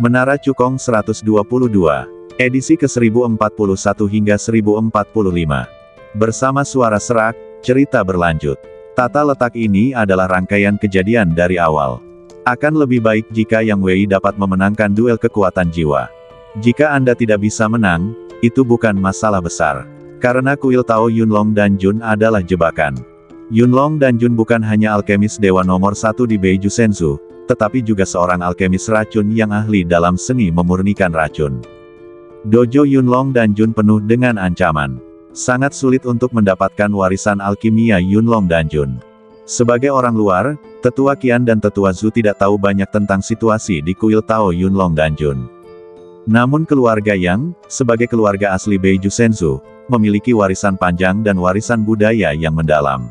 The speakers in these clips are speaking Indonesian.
Menara Cukong 122, edisi ke-1041 hingga 1045. Bersama suara serak, cerita berlanjut. Tata letak ini adalah rangkaian kejadian dari awal. Akan lebih baik jika Yang Wei dapat memenangkan duel kekuatan jiwa. Jika Anda tidak bisa menang, itu bukan masalah besar. Karena kuil Tao Yunlong Danjun adalah jebakan. Yunlong Danjun bukan hanya alkemis dewa nomor 1 di Beiju Senzu, tetapi juga seorang alkemis racun yang ahli dalam seni memurnikan racun. Dojo Yunlong Danjun penuh dengan ancaman. Sangat sulit untuk mendapatkan warisan alkimia Yunlong Danjun. Sebagai orang luar, Tetua Qian dan Tetua Zhu tidak tahu banyak tentang situasi di kuil Tao Yunlong Danjun. Namun keluarga Yang, sebagai keluarga asli Beiju Senzu, memiliki warisan panjang dan warisan budaya yang mendalam.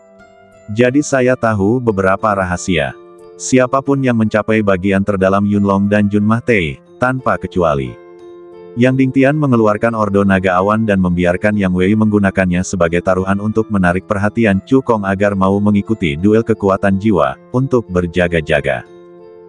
Jadi saya tahu beberapa rahasia. Siapapun yang mencapai bagian terdalam Yunlong Danjun Mahtei, tanpa kecuali. Yang Dingtian mengeluarkan Ordo Naga Awan dan membiarkan Yang Wei menggunakannya sebagai taruhan untuk menarik perhatian Cukong agar mau mengikuti duel kekuatan jiwa, untuk berjaga-jaga.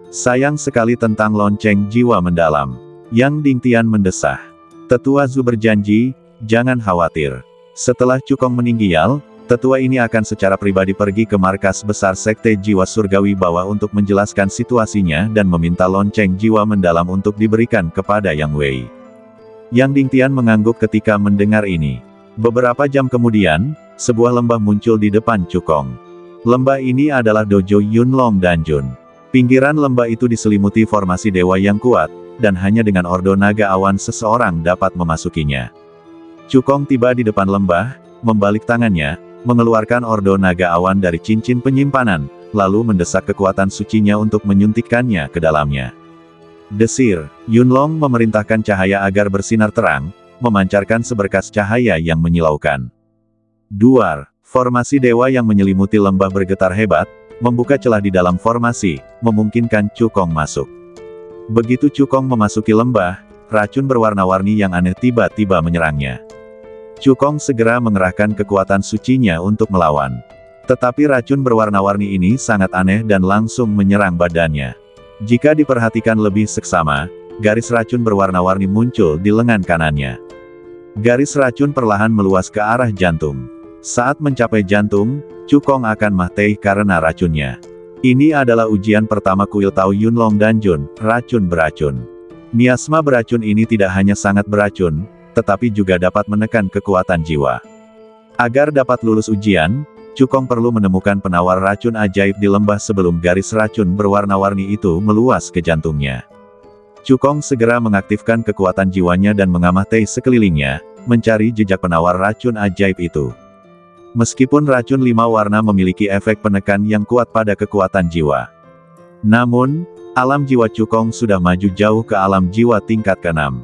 Sayang sekali tentang lonceng jiwa mendalam. Yang Dingtian mendesah. Tetua Zhu berjanji, jangan khawatir. Setelah Cukong meninggal, tetua ini akan secara pribadi pergi ke markas besar Sekte Jiwa Surgawi Bawah untuk menjelaskan situasinya dan meminta lonceng jiwa mendalam untuk diberikan kepada Yang Wei. Yang Dingtian mengangguk ketika mendengar ini. Beberapa jam kemudian, sebuah lembah muncul di depan Cukong. Lembah ini adalah Dojo Yunlong Danjun. Pinggiran lembah itu diselimuti formasi dewa yang kuat, dan hanya dengan Ordo Naga Awan seseorang dapat memasukinya. Cukong tiba di depan lembah, membalik tangannya, mengeluarkan Ordo Naga Awan dari cincin penyimpanan, lalu mendesak kekuatan sucinya untuk menyuntikkannya ke dalamnya. Desir, Yunlong memerintahkan cahaya agar bersinar terang, memancarkan seberkas cahaya yang menyilaukan. Duar, formasi dewa yang menyelimuti lembah bergetar hebat, membuka celah di dalam formasi, memungkinkan Cukong masuk. Begitu Cukong memasuki lembah, racun berwarna-warni yang aneh tiba-tiba menyerangnya. Cukong segera mengerahkan kekuatan sucinya untuk melawan. Tetapi racun berwarna-warni ini sangat aneh dan langsung menyerang badannya. Jika diperhatikan lebih seksama, garis racun berwarna-warni muncul di lengan kanannya. Garis racun perlahan meluas ke arah jantung. Saat mencapai jantung, Cukong akan mati karena racunnya. Ini adalah ujian pertama kuil Tao Yunlong Danjun, racun beracun. Miasma beracun ini tidak hanya sangat beracun, tetapi juga dapat menekan kekuatan jiwa. Agar dapat lulus ujian, Cukong perlu menemukan penawar racun ajaib di lembah sebelum garis racun berwarna-warni itu meluas ke jantungnya. Cukong segera mengaktifkan kekuatan jiwanya dan mengamati sekelilingnya, mencari jejak penawar racun ajaib itu. Meskipun racun 5 warna memiliki efek penekan yang kuat pada kekuatan jiwa. Namun, alam jiwa Cukong sudah maju jauh ke alam jiwa tingkat ke-6.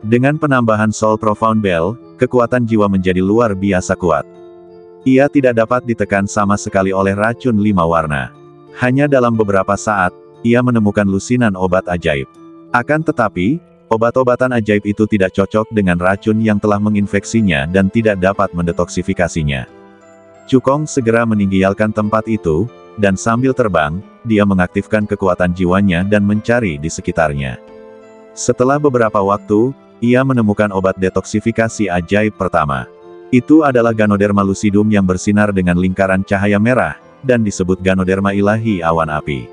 Dengan penambahan Soul Profound Bell, kekuatan jiwa menjadi luar biasa kuat. Ia tidak dapat ditekan sama sekali oleh racun 5 warna. Hanya dalam beberapa saat, ia menemukan lusinan obat ajaib. Akan tetapi, obat-obatan ajaib itu tidak cocok dengan racun yang telah menginfeksinya dan tidak dapat mendetoksifikasinya. Cukong segera meninggalkan tempat itu, dan sambil terbang, dia mengaktifkan kekuatan jiwanya dan mencari di sekitarnya. Setelah beberapa waktu, ia menemukan obat detoksifikasi ajaib pertama. Itu adalah Ganoderma Lucidum yang bersinar dengan lingkaran cahaya merah, dan disebut Ganoderma Ilahi Awan Api.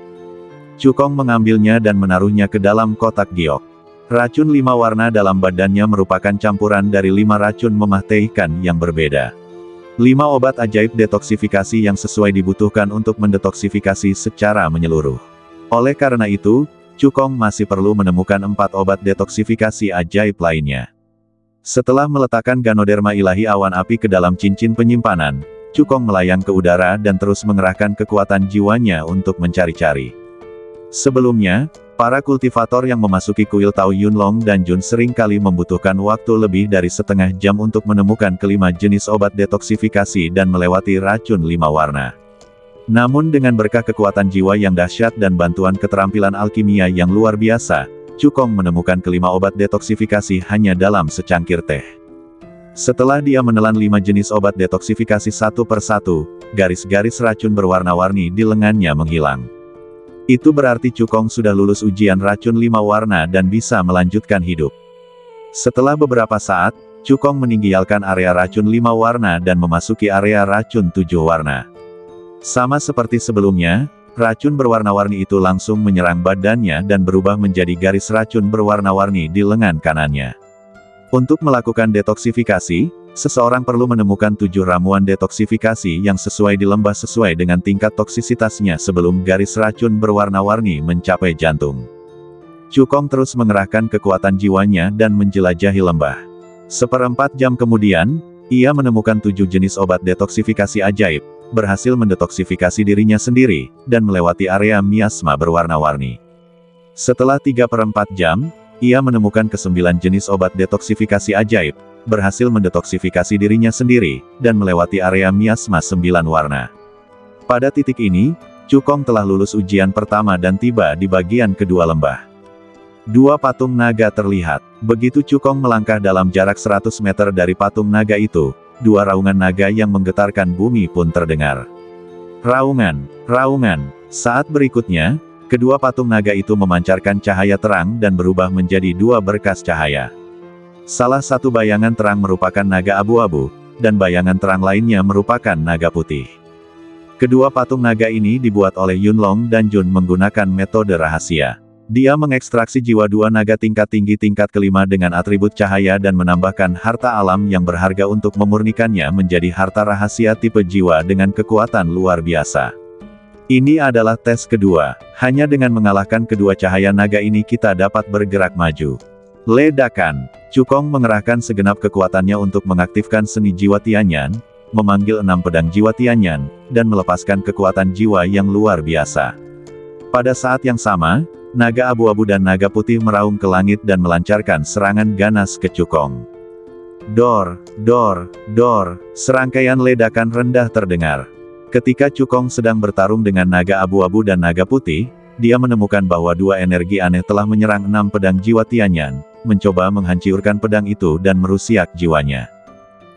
Cukong mengambilnya dan menaruhnya ke dalam kotak giok. Racun 5 warna dalam badannya merupakan campuran dari 5 racun mematikan yang berbeda. 5 obat ajaib detoksifikasi yang sesuai dibutuhkan untuk mendetoksifikasi secara menyeluruh. Oleh karena itu, Cukong masih perlu menemukan 4 obat detoksifikasi ajaib lainnya. Setelah meletakkan Ganoderma Ilahi Awan Api ke dalam cincin penyimpanan, Cukong melayang ke udara dan terus mengerahkan kekuatan jiwanya untuk mencari-cari. Sebelumnya, para kultivator yang memasuki kuil Tao Yunlong Danjun seringkali membutuhkan waktu lebih dari setengah jam untuk menemukan kelima jenis obat detoksifikasi dan melewati racun 5 warna. Namun dengan berkah kekuatan jiwa yang dahsyat dan bantuan keterampilan alkimia yang luar biasa, Cukong menemukan kelima obat detoksifikasi hanya dalam secangkir teh. Setelah dia menelan 5 jenis obat detoksifikasi satu per satu, garis-garis racun berwarna-warni di lengannya menghilang. Itu berarti Cukong sudah lulus ujian racun 5 warna dan bisa melanjutkan hidup. Setelah beberapa saat, Cukong meninggalkan area racun 5 warna dan memasuki area racun 7 warna. Sama seperti sebelumnya, racun berwarna-warni itu langsung menyerang badannya dan berubah menjadi garis racun berwarna-warni di lengan kanannya. Untuk melakukan detoksifikasi, seseorang perlu menemukan 7 ramuan detoksifikasi yang sesuai di lembah sesuai dengan tingkat toksisitasnya sebelum garis racun berwarna-warni mencapai jantung. Cukong terus mengerahkan kekuatan jiwanya dan menjelajahi lembah. Seperempat jam kemudian, ia menemukan 7 jenis obat detoksifikasi ajaib, berhasil mendetoksifikasi dirinya sendiri, dan melewati area miasma berwarna-warni. Setelah 3/4 jam, ia menemukan ke-9 jenis obat detoksifikasi ajaib, berhasil mendetoksifikasi dirinya sendiri, dan melewati area miasma 9 warna. Pada titik ini, Cukong telah lulus ujian pertama dan tiba di bagian kedua lembah. 2 patung naga terlihat. Begitu Cukong melangkah dalam jarak 100 meter dari patung naga itu, 2 raungan naga yang menggetarkan bumi pun terdengar. Raungan, raungan. Saat berikutnya, kedua patung naga itu memancarkan cahaya terang dan berubah menjadi 2 berkas cahaya. Salah satu bayangan terang merupakan naga abu-abu, dan bayangan terang lainnya merupakan naga putih. Kedua patung naga ini dibuat oleh Yunlong dan Jun menggunakan metode rahasia. Dia mengekstraksi jiwa 2 naga tingkat tinggi tingkat kelima dengan atribut cahaya dan menambahkan harta alam yang berharga untuk memurnikannya menjadi harta rahasia tipe jiwa dengan kekuatan luar biasa. Ini adalah tes kedua. Hanya dengan mengalahkan kedua cahaya naga ini kita dapat bergerak maju. Ledakan. Cukong mengerahkan segenap kekuatannya untuk mengaktifkan seni jiwa Tianyan, memanggil 6 pedang jiwa Tianyan, dan melepaskan kekuatan jiwa yang luar biasa. Pada saat yang sama, naga abu-abu dan naga putih meraung ke langit dan melancarkan serangan ganas ke Cukong. Dor, dor, dor, serangkaian ledakan rendah terdengar. Ketika Cukong sedang bertarung dengan naga abu-abu dan naga putih, dia menemukan bahwa 2 energi aneh telah menyerang 6 pedang jiwa Tianyan, mencoba menghancurkan pedang itu dan merusiak jiwanya.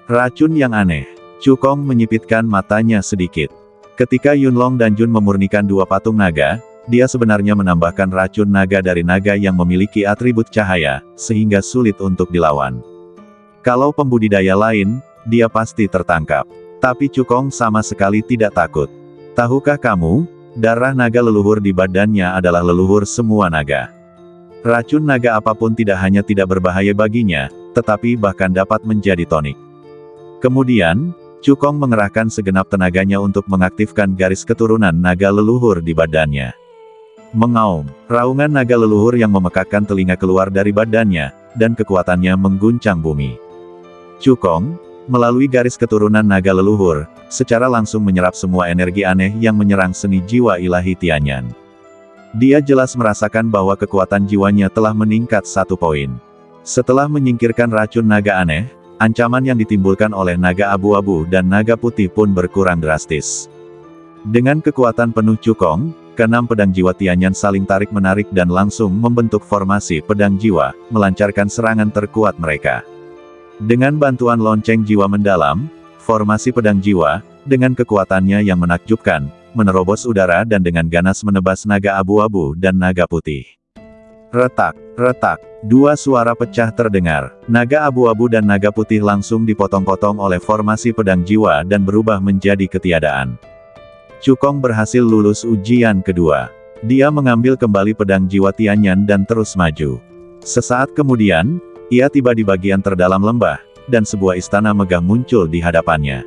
Racun yang aneh. Cukong menyipitkan matanya sedikit. Ketika Yunlong dan Jun memurnikan 2 patung naga, dia sebenarnya menambahkan racun naga dari naga yang memiliki atribut cahaya, sehingga sulit untuk dilawan. Kalau pembudidaya lain, dia pasti tertangkap. Tapi Cukong sama sekali tidak takut. Tahukah kamu, darah naga leluhur di badannya adalah leluhur semua naga. Racun naga apapun tidak hanya tidak berbahaya baginya, tetapi bahkan dapat menjadi tonik. Kemudian, Cukong mengerahkan segenap tenaganya untuk mengaktifkan garis keturunan naga leluhur di badannya. Mengaum, raungan naga leluhur yang memekakkan telinga keluar dari badannya, dan kekuatannya mengguncang bumi. Cukong, melalui garis keturunan naga leluhur, secara langsung menyerap semua energi aneh yang menyerang seni jiwa ilahi Tianyan. Dia jelas merasakan bahwa kekuatan jiwanya telah meningkat 1 poin. Setelah menyingkirkan racun naga aneh, ancaman yang ditimbulkan oleh naga abu-abu dan naga putih pun berkurang drastis. Dengan kekuatan penuh Cukong, ke-6 pedang jiwa Tianyan saling tarik-menarik dan langsung membentuk formasi pedang jiwa, melancarkan serangan terkuat mereka. Dengan bantuan lonceng jiwa mendalam, formasi pedang jiwa, dengan kekuatannya yang menakjubkan, menerobos udara dan dengan ganas menebas naga abu-abu dan naga putih. Retak, retak, 2 suara pecah terdengar. Naga abu-abu dan naga putih langsung dipotong-potong oleh formasi pedang jiwa dan berubah menjadi ketiadaan. Cukong berhasil lulus ujian kedua. Dia mengambil kembali pedang jiwa Tianyan dan terus maju. Sesaat kemudian, ia tiba di bagian terdalam lembah, dan sebuah istana megah muncul di hadapannya.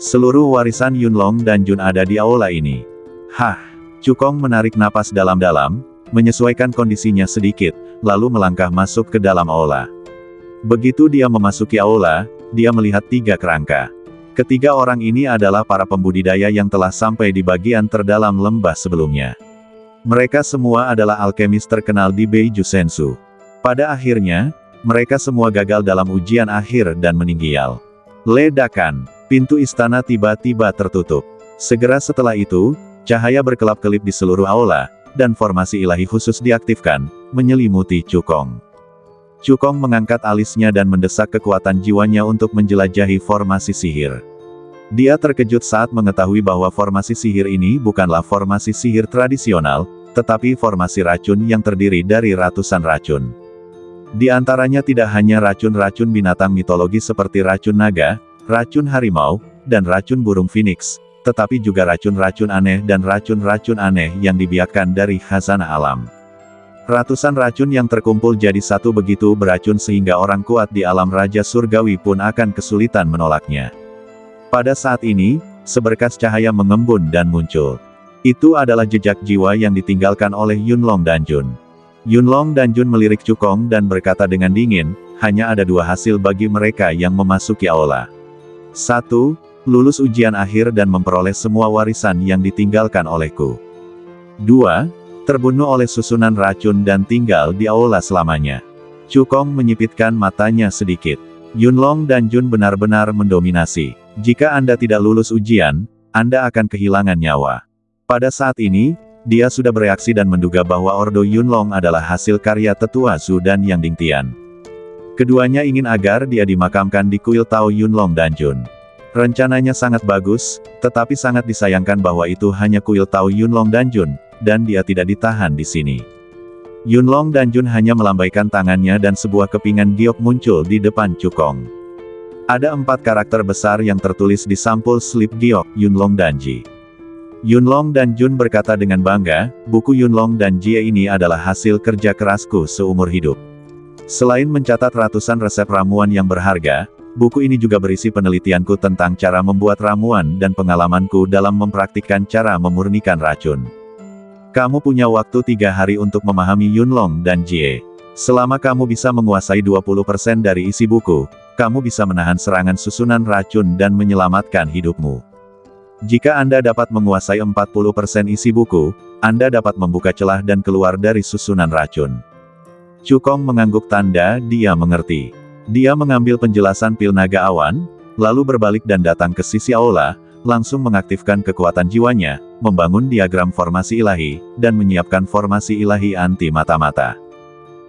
Seluruh warisan Yunlong dan Jun ada di aula ini. Hah! Cukong menarik napas dalam-dalam, menyesuaikan kondisinya sedikit, lalu melangkah masuk ke dalam aula. Begitu dia memasuki aula, dia melihat 3 kerangka. Ketiga orang ini adalah para pembudidaya yang telah sampai di bagian terdalam lembah sebelumnya. Mereka semua adalah alkemis terkenal di Beiju Sensu. Pada akhirnya, mereka semua gagal dalam ujian akhir dan meninggal. Ledakan. Pintu istana tiba-tiba tertutup. Segera setelah itu, cahaya berkelap-kelip di seluruh aula, dan formasi ilahi khusus diaktifkan, menyelimuti Cukong. Cukong mengangkat alisnya dan mendesak kekuatan jiwanya untuk menjelajahi formasi sihir. Dia terkejut saat mengetahui bahwa formasi sihir ini bukanlah formasi sihir tradisional, tetapi formasi racun yang terdiri dari ratusan racun. Di antaranya tidak hanya racun-racun binatang mitologi seperti racun naga, racun harimau, dan racun burung phoenix, tetapi juga racun-racun aneh dan racun-racun aneh yang dibiakkan dari khazanah alam. Ratusan racun yang terkumpul jadi satu begitu beracun sehingga orang kuat di alam raja surgawi pun akan kesulitan menolaknya. Pada saat ini, seberkas cahaya mengembun dan muncul. Itu adalah jejak jiwa yang ditinggalkan oleh Yunlong Danjun. Yunlong Danjun melirik Cukong dan berkata dengan dingin, hanya ada dua hasil bagi mereka yang memasuki aula. 1. Lulus ujian akhir dan memperoleh semua warisan yang ditinggalkan olehku. 2. Terbunuh oleh susunan racun dan tinggal di aula selamanya. Cukong menyipitkan matanya sedikit. Yunlong Danjun benar-benar mendominasi. Jika Anda tidak lulus ujian, Anda akan kehilangan nyawa. Pada saat ini, dia sudah bereaksi dan menduga bahwa Ordo Yunlong adalah hasil karya tetua Zhu dan Yang Dingtian. Keduanya ingin agar dia dimakamkan di kuil Tao Yunlong Danjun. Rencananya sangat bagus, tetapi sangat disayangkan bahwa itu hanya kuil Tao Yunlong Danjun, dan dia tidak ditahan di sini. Yunlong Danjun hanya melambaikan tangannya dan sebuah kepingan giok muncul di depan Cukong. Ada 4 karakter besar yang tertulis di sampul slip giok Yunlong Danji. Yunlong Danjun berkata dengan bangga, buku Yunlong Danji ini adalah hasil kerja kerasku seumur hidup. Selain mencatat ratusan resep ramuan yang berharga, buku ini juga berisi penelitianku tentang cara membuat ramuan dan pengalamanku dalam mempraktikkan cara memurnikan racun. Kamu punya waktu 3 hari untuk memahami Yunlong Danji. Selama kamu bisa menguasai 20% dari isi buku, kamu bisa menahan serangan susunan racun dan menyelamatkan hidupmu. Jika Anda dapat menguasai 40% isi buku, Anda dapat membuka celah dan keluar dari susunan racun. Cukong mengangguk tanda dia mengerti. Dia mengambil penjelasan pil naga awan, lalu berbalik dan datang ke sisi aula, langsung mengaktifkan kekuatan jiwanya, membangun diagram formasi ilahi, dan menyiapkan formasi ilahi anti mata-mata.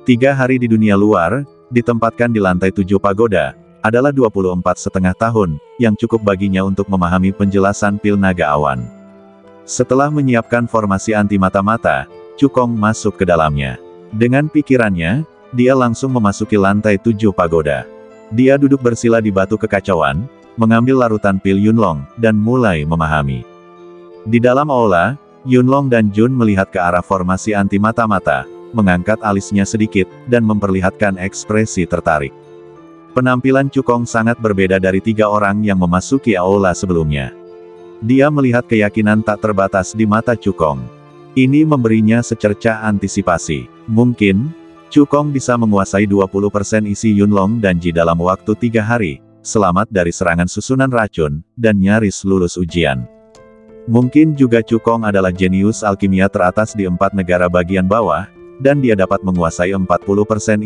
3 hari di dunia luar, ditempatkan di lantai 7 pagoda, adalah 24,5 tahun, yang cukup baginya untuk memahami penjelasan pil naga awan. Setelah menyiapkan formasi anti mata-mata, Cukong masuk ke dalamnya. Dengan pikirannya, dia langsung memasuki lantai 7 pagoda. Dia duduk bersila di batu kekacauan, mengambil larutan pil Yunlong, dan mulai memahami. Di dalam aula, Yunlong Danjun melihat ke arah formasi anti mata-mata, mengangkat alisnya sedikit, dan memperlihatkan ekspresi tertarik. Penampilan Cukong sangat berbeda dari 3 orang yang memasuki aula sebelumnya. Dia melihat keyakinan tak terbatas di mata Cukong. Ini memberinya secercah antisipasi. Mungkin, Cukong bisa menguasai 20% isi Yunlong Danji dalam waktu 3 hari, selamat dari serangan susunan racun, dan nyaris lulus ujian. Mungkin juga Cukong adalah jenius alkimia teratas di 4 negara bagian bawah, dan dia dapat menguasai 40%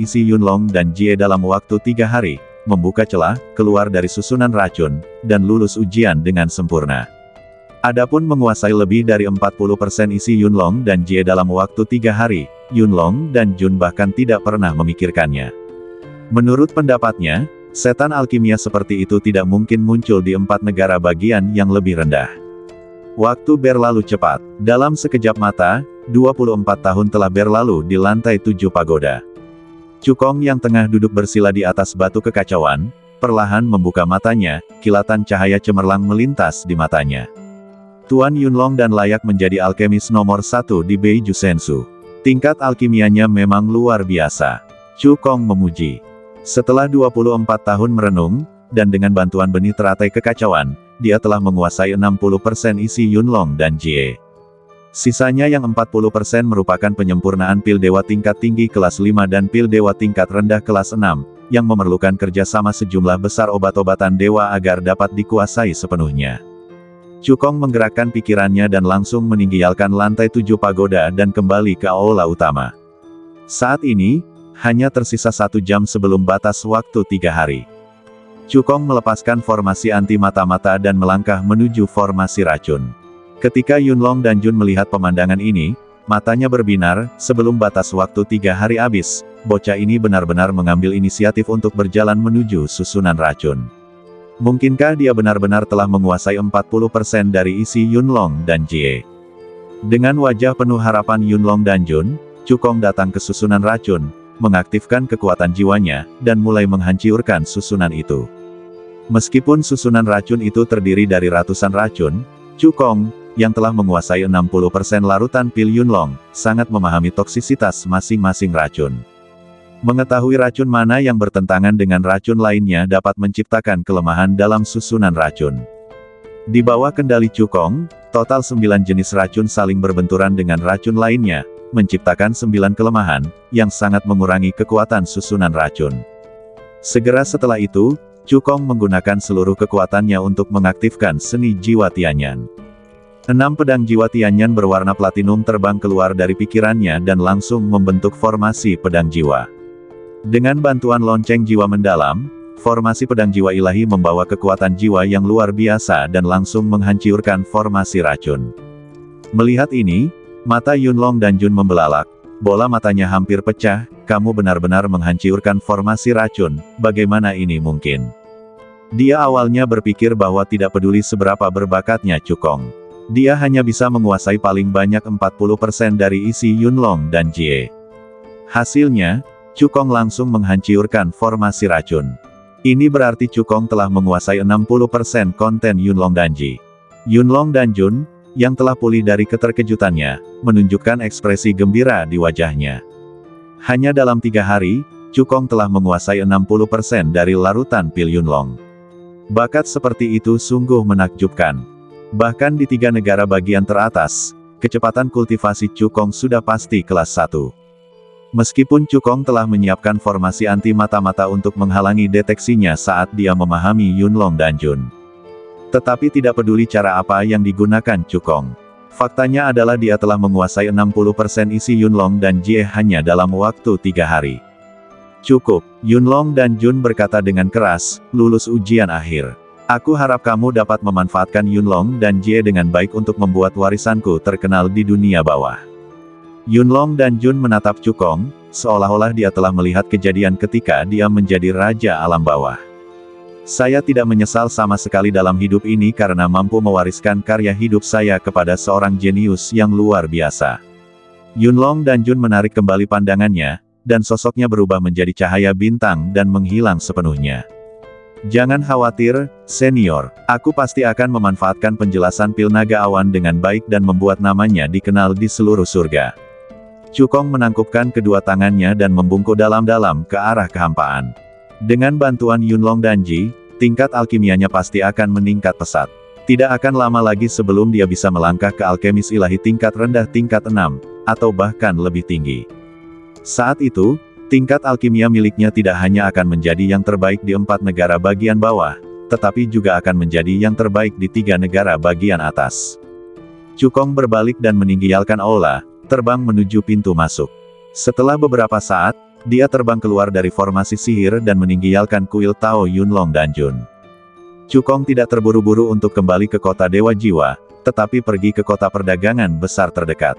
isi Yunlong dan Jie dalam waktu 3 hari, membuka celah, keluar dari susunan racun, dan lulus ujian dengan sempurna. Adapun menguasai lebih dari 40% isi Yunlong dan Jie dalam waktu 3 hari, Yunlong dan Jun bahkan tidak pernah memikirkannya. Menurut pendapatnya, setan alkimia seperti itu tidak mungkin muncul di 4 negara bagian yang lebih rendah. Waktu berlalu cepat. Dalam sekejap mata, 24 tahun telah berlalu di lantai 7 pagoda. Cukong yang tengah duduk bersila di atas batu kekacauan, perlahan membuka matanya, kilatan cahaya cemerlang melintas di matanya. Tuan Yunlong dan layak menjadi alkemis nomor 1 di Beiju Sensu. Tingkat alkimianya memang luar biasa. Cukong memuji. Setelah 24 tahun merenung, dan dengan bantuan benih teratai kekacauan, dia telah menguasai 60% isi Yunlong dan Jie. Sisanya yang 40% merupakan penyempurnaan pil dewa tingkat tinggi kelas 5 dan pil dewa tingkat rendah kelas 6, yang memerlukan kerjasama sejumlah besar obat-obatan dewa agar dapat dikuasai sepenuhnya. Cukong menggerakkan pikirannya dan langsung meninggalkan lantai 7 pagoda dan kembali ke aula utama. Saat ini, hanya tersisa 1 jam sebelum batas waktu 3 hari. Cukong melepaskan formasi anti mata-mata dan melangkah menuju formasi racun. Ketika Yunlong dan Jun melihat pemandangan ini, matanya berbinar. Sebelum batas waktu 3 hari habis, bocah ini benar-benar mengambil inisiatif untuk berjalan menuju susunan racun. Mungkinkah dia benar-benar telah menguasai 40% dari isi Yunlong dan Jie? Dengan wajah penuh harapan Yunlong dan Jun, Cukong datang ke susunan racun, mengaktifkan kekuatan jiwanya, dan mulai menghancurkan susunan itu. Meskipun susunan racun itu terdiri dari ratusan racun, Cukong, yang telah menguasai 60% larutan pil Yunlong, sangat memahami toksisitas masing-masing racun. Mengetahui racun mana yang bertentangan dengan racun lainnya dapat menciptakan kelemahan dalam susunan racun. Di bawah kendali Cukong, total 9 jenis racun saling berbenturan dengan racun lainnya, menciptakan 9 kelemahan, yang sangat mengurangi kekuatan susunan racun. Segera setelah itu, Cukong menggunakan seluruh kekuatannya untuk mengaktifkan seni jiwa Tianyan. 6 pedang jiwa Tianyan berwarna platinum terbang keluar dari pikirannya dan langsung membentuk formasi pedang jiwa. Dengan bantuan lonceng jiwa mendalam, formasi pedang jiwa ilahi membawa kekuatan jiwa yang luar biasa dan langsung menghancurkan formasi racun. Melihat ini, mata Yunlong dan Jun membelalak, bola matanya hampir pecah. Kamu benar-benar menghancurkan formasi racun, bagaimana ini mungkin? Dia awalnya berpikir bahwa tidak peduli seberapa berbakatnya Cukong. Dia hanya bisa menguasai paling banyak 40% dari isi Yunlong dan Jie. Hasilnya, Cukong langsung menghancurkan formasi racun. Ini berarti Cukong telah menguasai 60% konten Yunlong dan Ji. Yunlong dan Jun, yang telah pulih dari keterkejutannya, menunjukkan ekspresi gembira di wajahnya. Hanya dalam 3 hari, Cukong telah menguasai 60% dari larutan pil Yunlong. Bakat seperti itu sungguh menakjubkan. Bahkan di 3 negara bagian teratas, kecepatan kultivasi Cukong sudah pasti kelas 1. Meskipun Cukong telah menyiapkan formasi anti mata-mata untuk menghalangi deteksinya saat dia memahami Yunlong dan Jun. Tetapi tidak peduli cara apa yang digunakan Cukong. Faktanya adalah dia telah menguasai 60% isi Yunlong dan Jie hanya dalam waktu 3 hari. Cukup, Yunlong dan Jun berkata dengan keras, lulus ujian akhir. Aku harap kamu dapat memanfaatkan Yunlong dan Jie dengan baik untuk membuat warisanku terkenal di dunia bawah. Yunlong dan Jun menatap Cukong, seolah-olah dia telah melihat kejadian ketika dia menjadi raja alam bawah. Saya tidak menyesal sama sekali dalam hidup ini karena mampu mewariskan karya hidup saya kepada seorang jenius yang luar biasa. Yunlong dan Jun menarik kembali pandangannya, dan sosoknya berubah menjadi cahaya bintang dan menghilang sepenuhnya. Jangan khawatir, senior, aku pasti akan memanfaatkan penjelasan pil naga awan dengan baik dan membuat namanya dikenal di seluruh surga. Cukong menangkupkan kedua tangannya dan membungkuk dalam-dalam ke arah kehampaan. Dengan bantuan Yunlong dan Ji, tingkat alkimianya pasti akan meningkat pesat. Tidak akan lama lagi sebelum dia bisa melangkah ke alkemis ilahi tingkat rendah tingkat 6, atau bahkan lebih tinggi. Saat itu, tingkat alkimia miliknya tidak hanya akan menjadi yang terbaik di 4 negara bagian bawah, tetapi juga akan menjadi yang terbaik di 3 negara bagian atas. Cukong berbalik dan meninggalkan aula, terbang menuju pintu masuk. Setelah beberapa saat, dia terbang keluar dari formasi sihir dan meninggalkan kuil Tao Yunlong dan Jun. Cukong tidak terburu-buru untuk kembali ke kota Dewa Jiwa, tetapi pergi ke kota perdagangan besar terdekat.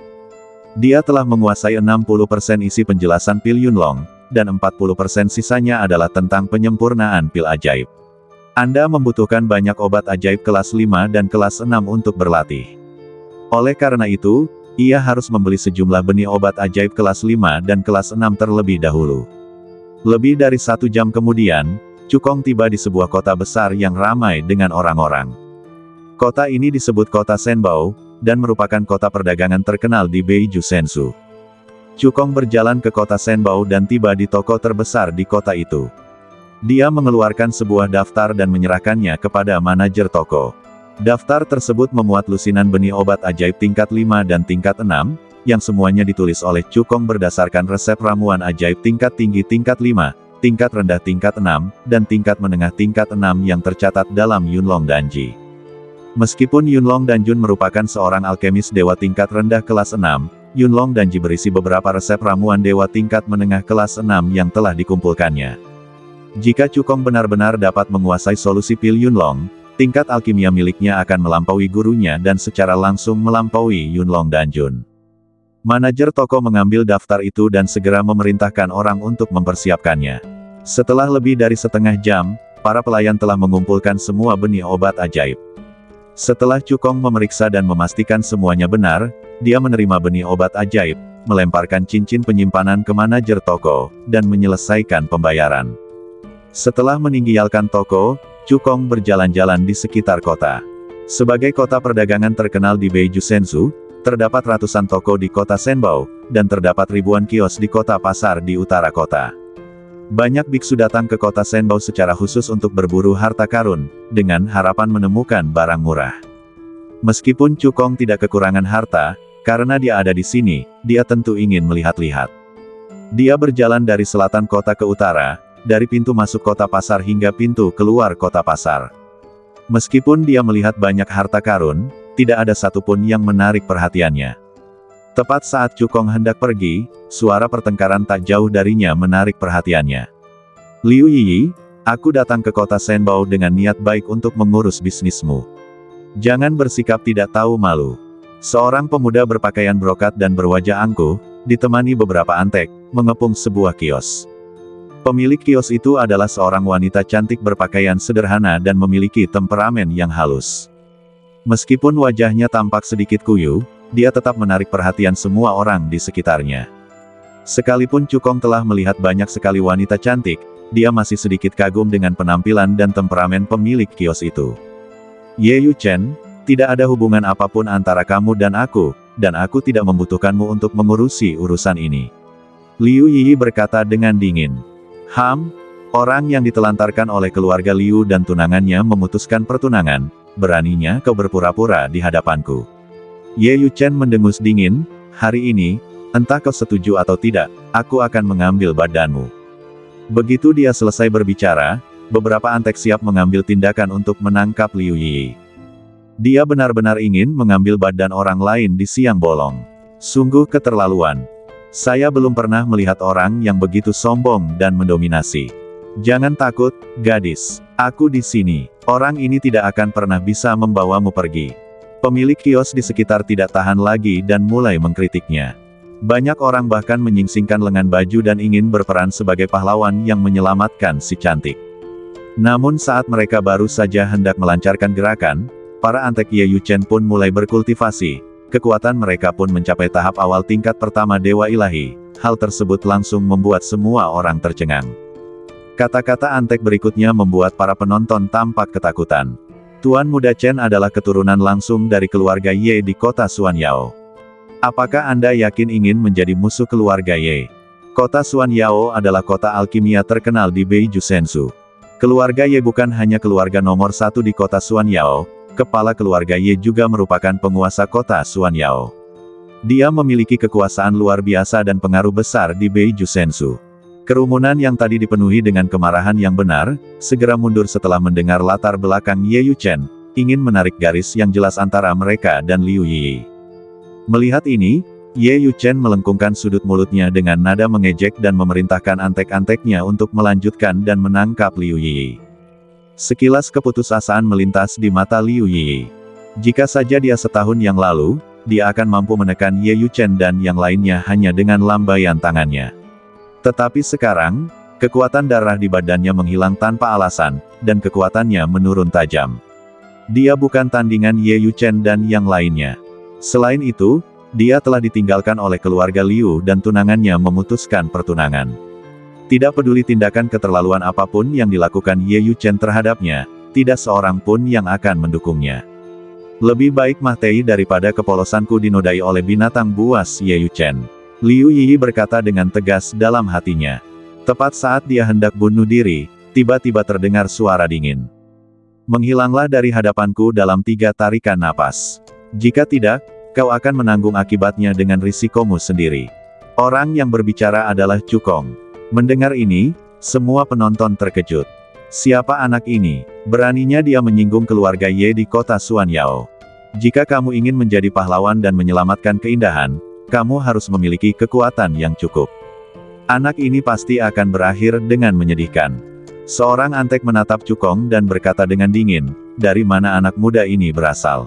Dia telah menguasai 60% isi penjelasan pil Yunlong, dan 40% sisanya adalah tentang penyempurnaan pil ajaib. Anda membutuhkan banyak obat ajaib kelas 5 dan kelas 6 untuk berlatih. Oleh karena itu, ia harus membeli sejumlah benih obat ajaib kelas 5 dan kelas 6 terlebih dahulu. Lebih dari 1 jam kemudian, Cukong tiba di sebuah kota besar yang ramai dengan orang-orang. Kota ini disebut kota Shenbao, dan merupakan kota perdagangan terkenal di Beiju Sensu. Cukong berjalan ke kota Shenbao dan tiba di toko terbesar di kota itu. Dia mengeluarkan sebuah daftar dan menyerahkannya kepada manajer toko. Daftar tersebut memuat lusinan benih obat ajaib tingkat 5 dan tingkat 6, yang semuanya ditulis oleh Cukong berdasarkan resep ramuan ajaib tingkat tinggi tingkat 5, tingkat rendah tingkat 6, dan tingkat menengah tingkat 6 yang tercatat dalam Yunlong dan Ji. Meskipun Yunlong dan Jun merupakan seorang alkemis dewa tingkat rendah kelas 6, Yunlong dan Ji berisi beberapa resep ramuan dewa tingkat menengah kelas 6 yang telah dikumpulkannya. Jika Cukong benar-benar dapat menguasai solusi pil Yunlong, tingkat alkimia miliknya akan melampaui gurunya dan secara langsung melampaui Yunlong dan Jun. Manajer toko mengambil daftar itu dan segera memerintahkan orang untuk mempersiapkannya. Setelah lebih dari setengah jam, para pelayan telah mengumpulkan semua benih obat ajaib. Setelah Cukong memeriksa dan memastikan semuanya benar, dia menerima benih obat ajaib, melemparkan cincin penyimpanan ke manajer toko, dan menyelesaikan pembayaran. Setelah meninggalkan toko, Cukong berjalan-jalan di sekitar kota. Sebagai kota perdagangan terkenal di Beiju Sensu, terdapat ratusan toko di kota Senbao, dan terdapat ribuan kios di kota pasar di utara kota. Banyak biksu datang ke kota Senbao secara khusus untuk berburu harta karun, dengan harapan menemukan barang murah. Meskipun Cukong tidak kekurangan harta, karena dia ada di sini, dia tentu ingin melihat-lihat. Dia berjalan dari selatan kota ke utara, dari pintu masuk kota pasar hingga pintu keluar kota pasar. Meskipun dia melihat banyak harta karun, tidak ada satupun yang menarik perhatiannya. Tepat saat Cukong hendak pergi, suara pertengkaran tak jauh darinya menarik perhatiannya. Liu Yiyi, aku datang ke kota Senbao dengan niat baik untuk mengurus bisnismu. Jangan bersikap tidak tahu malu. Seorang pemuda berpakaian brokat dan berwajah angkuh, ditemani beberapa antek, mengepung sebuah kios. Pemilik kios itu adalah seorang wanita cantik berpakaian sederhana dan memiliki temperamen yang halus. Meskipun wajahnya tampak sedikit kuyu, dia tetap menarik perhatian semua orang di sekitarnya. Sekalipun Cukong telah melihat banyak sekali wanita cantik, dia masih sedikit kagum dengan penampilan dan temperamen pemilik kios itu. Ye Yuchen, tidak ada hubungan apapun antara kamu dan aku tidak membutuhkanmu untuk mengurusi urusan ini. Liu Yiyi berkata dengan dingin. Orang yang ditelantarkan oleh keluarga Liu dan tunangannya memutuskan pertunangan, beraninya kau berpura-pura di hadapanku. Ye Yuchen mendengus dingin, hari ini, entah kau setuju atau tidak, aku akan mengambil badanmu. Begitu dia selesai berbicara, beberapa antek siap mengambil tindakan untuk menangkap Liu Yiyi. Dia benar-benar ingin mengambil badan orang lain di siang bolong. Sungguh keterlaluan. Saya belum pernah melihat orang yang begitu sombong dan mendominasi. Jangan takut, gadis. Aku di sini. Orang ini tidak akan pernah bisa membawamu pergi. Pemilik kios di sekitar tidak tahan lagi dan mulai mengkritiknya. Banyak orang bahkan menyingsingkan lengan baju dan ingin berperan sebagai pahlawan yang menyelamatkan si cantik. Namun saat mereka baru saja hendak melancarkan gerakan, para antek Ye Yuchen pun mulai berkultivasi. Kekuatan mereka pun mencapai tahap awal tingkat pertama Dewa Ilahi. Hal tersebut langsung membuat semua orang tercengang. Kata-kata antek berikutnya membuat para penonton tampak ketakutan. Tuan Muda Chen adalah keturunan langsung dari keluarga Ye di kota Suanyao. Apakah Anda yakin ingin menjadi musuh keluarga Ye? Kota Suanyao adalah kota alkimia terkenal di Beiju Sensu. Keluarga Ye bukan hanya keluarga nomor satu di kota Suanyao, kepala keluarga Ye juga merupakan penguasa kota Suanyao. Dia memiliki kekuasaan luar biasa dan pengaruh besar di Beiju Sensu. Kerumunan yang tadi dipenuhi dengan kemarahan yang benar, segera mundur setelah mendengar latar belakang Ye Yuchen, ingin menarik garis yang jelas antara mereka dan Liu Yiyi. Melihat ini, Ye Yuchen melengkungkan sudut mulutnya dengan nada mengejek dan memerintahkan antek-anteknya untuk melanjutkan dan menangkap Liu Yiyi. Sekilas keputusasaan melintas di mata Liu Yiyi. Jika saja dia setahun yang lalu, dia akan mampu menekan Ye Yuchen dan yang lainnya hanya dengan lambaian tangannya. Tetapi sekarang, kekuatan darah di badannya menghilang tanpa alasan, dan kekuatannya menurun tajam. Dia bukan tandingan Ye Yuchen dan yang lainnya. Selain itu, dia telah ditinggalkan oleh keluarga Liu dan tunangannya memutuskan pertunangan. Tidak peduli tindakan keterlaluan apapun yang dilakukan Ye Yuchen terhadapnya, tidak seorang pun yang akan mendukungnya. Lebih baik mati daripada kepolosanku dinodai oleh binatang buas Ye Yuchen. Liu Yiyi berkata dengan tegas dalam hatinya. Tepat saat dia hendak bunuh diri, tiba-tiba terdengar suara dingin. Menghilanglah dari hadapanku dalam 3 tarikan napas. Jika tidak, kau akan menanggung akibatnya dengan risikomu sendiri. Orang yang berbicara adalah Cukong. Mendengar ini, semua penonton terkejut. Siapa anak ini? Beraninya dia menyinggung keluarga Ye di kota Suanyao. Jika kamu ingin menjadi pahlawan dan menyelamatkan keindahan, kamu harus memiliki kekuatan yang cukup. Anak ini pasti akan berakhir dengan menyedihkan. Seorang antek menatap Cukong dan berkata dengan dingin, dari mana anak muda ini berasal?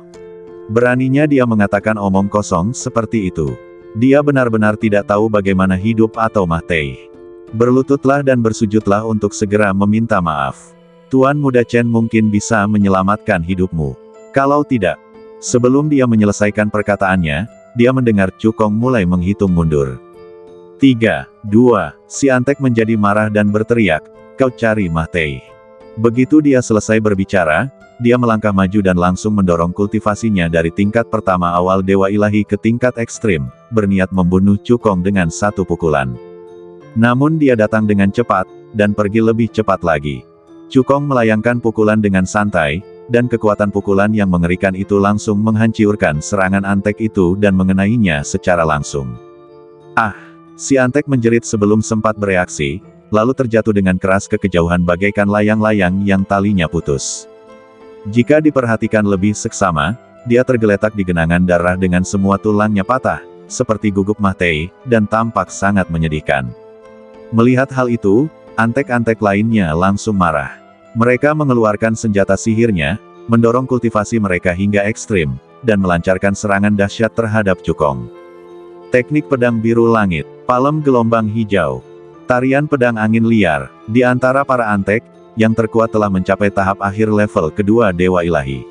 Beraninya dia mengatakan omong kosong seperti itu. Dia benar-benar tidak tahu bagaimana hidup atau mati. Berlututlah dan bersujudlah untuk segera meminta maaf. Tuan Muda Chen mungkin bisa menyelamatkan hidupmu. Kalau tidak. Sebelum dia menyelesaikan perkataannya, dia mendengar Cukong mulai menghitung mundur. 3, 2, si Antek menjadi marah dan berteriak, "Kau cari Mah Tei." Begitu dia selesai berbicara, dia melangkah maju dan langsung mendorong kultivasinya dari tingkat pertama awal Dewa Ilahi ke tingkat ekstrim, berniat membunuh Cukong dengan satu pukulan. Namun dia datang dengan cepat, dan pergi lebih cepat lagi. Cukong melayangkan pukulan dengan santai, dan kekuatan pukulan yang mengerikan itu langsung menghancurkan serangan Antek itu dan mengenainya secara langsung. "Ah!" Si Antek menjerit sebelum sempat bereaksi, lalu terjatuh dengan keras ke kejauhan bagaikan layang-layang yang talinya putus. Jika diperhatikan lebih seksama, dia tergeletak di genangan darah dengan semua tulangnya patah, seperti gugup Mah Tei, dan tampak sangat menyedihkan. Melihat hal itu, Antek-antek lainnya langsung marah. Mereka mengeluarkan senjata sihirnya, mendorong kultivasi mereka hingga ekstrim, dan melancarkan serangan dahsyat terhadap Cukong. Teknik pedang biru langit, palem gelombang hijau, tarian pedang angin liar. Di antara para Antek, yang terkuat telah mencapai tahap akhir level kedua Dewa Ilahi.